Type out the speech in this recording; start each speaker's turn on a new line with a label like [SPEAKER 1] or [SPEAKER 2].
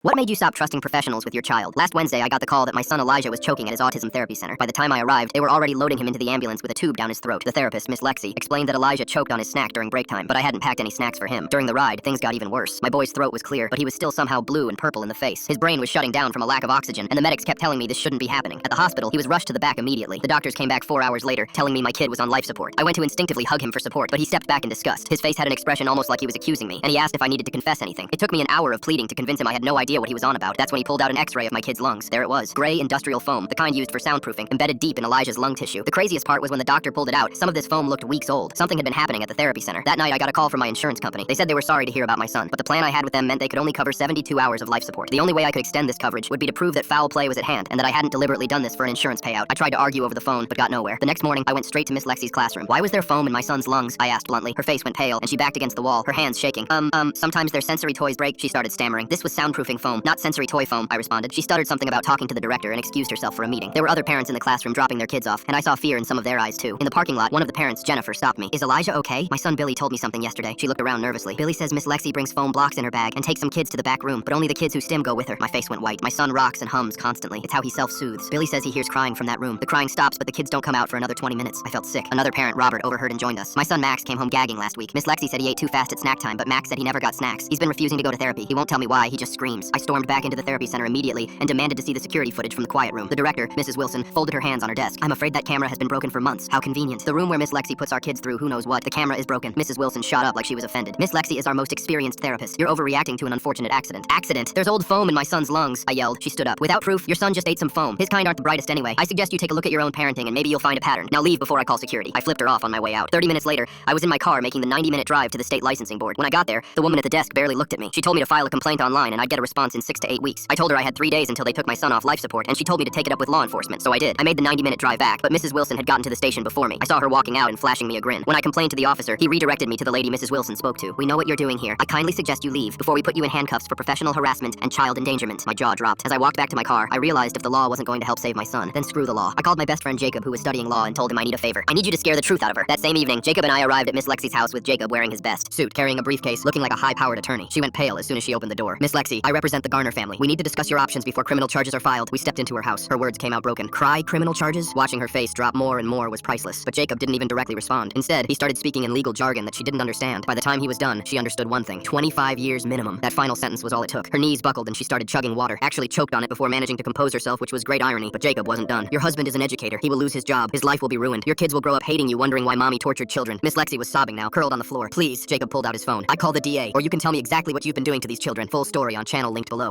[SPEAKER 1] What made you stop trusting professionals with your child? Last Wednesday, I got the call that my son Elijah was choking at his autism therapy center. By the time I arrived, they were already loading him into the ambulance with a tube down his throat. The therapist, Miss Lexi, explained that Elijah choked on his snack during break time, but I hadn't packed any snacks for him. During the ride, things got even worse. My boy's throat was clear, but he was still somehow blue and purple in the face. His brain was shutting down from a lack of oxygen, and the medics kept telling me this shouldn't be happening. At the hospital, he was rushed to the back immediately. The doctors came back 4 hours later, telling me my kid was on life support. I went to instinctively hug him for support, but he stepped back in disgust. His face had an expression almost like he was accusing me, and he asked if I needed to confess anything. It took me an hour of pleading to convince him I had no idea what he was on about. That's when he pulled out an x-ray of my kid's lungs. There it was. Gray industrial foam, the kind used for soundproofing, embedded deep in Elijah's lung tissue. The craziest part was when the doctor pulled it out, some of this foam looked weeks old. Something had been happening at the therapy center. That night I got a call from my insurance company. They said they were sorry to hear about my son, but the plan I had with them meant they could only cover 72 hours of life support. The only way I could extend this coverage would be to prove that foul play was at hand, and that I hadn't deliberately done this for an insurance payout. I tried to argue over the phone, but got nowhere. The next morning, I went straight to Miss Lexi's classroom. Why was there foam in my son's lungs? I asked bluntly. Her face went pale, and she backed against the wall, her hands shaking. Sometimes their sensory toys break, she started stammering. This was soundproofing foam, not sensory toy foam, I responded. She stuttered something about talking to the director and excused herself for a meeting. There were other parents in the classroom dropping their kids off, and I saw fear in some of their eyes too. In the parking lot, one of the parents, Jennifer, stopped me. Is Elijah okay? My son Billy told me something yesterday. She looked around nervously. Billy says Miss Lexi brings foam blocks in her bag and takes some kids to the back room, but only the kids who stim go with her. My face went white. My son rocks and hums constantly. It's how he self-soothes. Billy says he hears crying from that room. The crying stops, but the kids don't come out for another 20 minutes. I felt sick. Another parent, Robert, overheard and joined us. My son Max came home gagging last week. Miss Lexi said he ate too fast at snack time, but Max said he never got snacks. He's been refusing to go to therapy. He won't tell me why. He just screams. I stormed back into the therapy center immediately and demanded to see the security footage from the quiet room. The director, Mrs. Wilson, folded her hands on her desk. I'm afraid that camera has been broken for months. How convenient. The room where Miss Lexi puts our kids through who knows what. The camera is broken. Mrs. Wilson shot up like she was offended. Miss Lexi is our most experienced therapist. You're overreacting to an unfortunate accident. Accident? There's old foam in my son's lungs, I yelled. She stood up. Without proof, your son just ate some foam. His kind aren't the brightest anyway. I suggest you take a look at your own parenting and maybe you'll find a pattern. Now leave before I call security. I flipped her off on my way out. 30 minutes later, I was in my car making the 90-minute drive to the state licensing board. When I got there, the woman at the desk barely looked at me. She told me to file a complaint online and I'd get a response in 6 to 8 weeks. I told her I had 3 days until they took my son off life support, and she told me to take it up with law enforcement, so I did. I made the 90-minute drive back, but Mrs. Wilson had gotten to the station before me. I saw her walking out and flashing me a grin. When I complained to the officer, he redirected me to the lady Mrs. Wilson spoke to. We know what you're doing here. I kindly suggest you leave before we put you in handcuffs for professional harassment and child endangerment. My jaw dropped. As I walked back to my car, I realized if the law wasn't going to help save my son, then screw the law. I called my best friend Jacob, who was studying law, and told him I need a favor. I need you to scare the truth out of her. That same evening, Jacob and I arrived at Miss Lexi's house with Jacob wearing his best suit, carrying a briefcase, looking like a high-powered attorney. She went pale as soon as she opened the door. Miss Lexi, I represent the Garner family. We need to discuss your options before criminal charges are filed. We stepped into her house. Her words came out broken. Cry criminal charges? Watching her face drop more and more was priceless. But Jacob didn't even directly respond. Instead, he started speaking in legal jargon that she didn't understand. By the time he was done, she understood one thing. 25 years minimum. That final sentence was all it took. Her knees buckled and she started chugging water. Actually choked on it before managing to compose herself, which was great irony. But Jacob wasn't done. Your husband is an educator. He will lose his job. His life will be ruined. Your kids will grow up hating you, wondering why mommy tortured children. Miss Lexi was sobbing now, curled on the floor. Please, Jacob pulled out his phone. I call the DA, or you can tell me exactly what you've been doing to these children. Full story on channel linked below.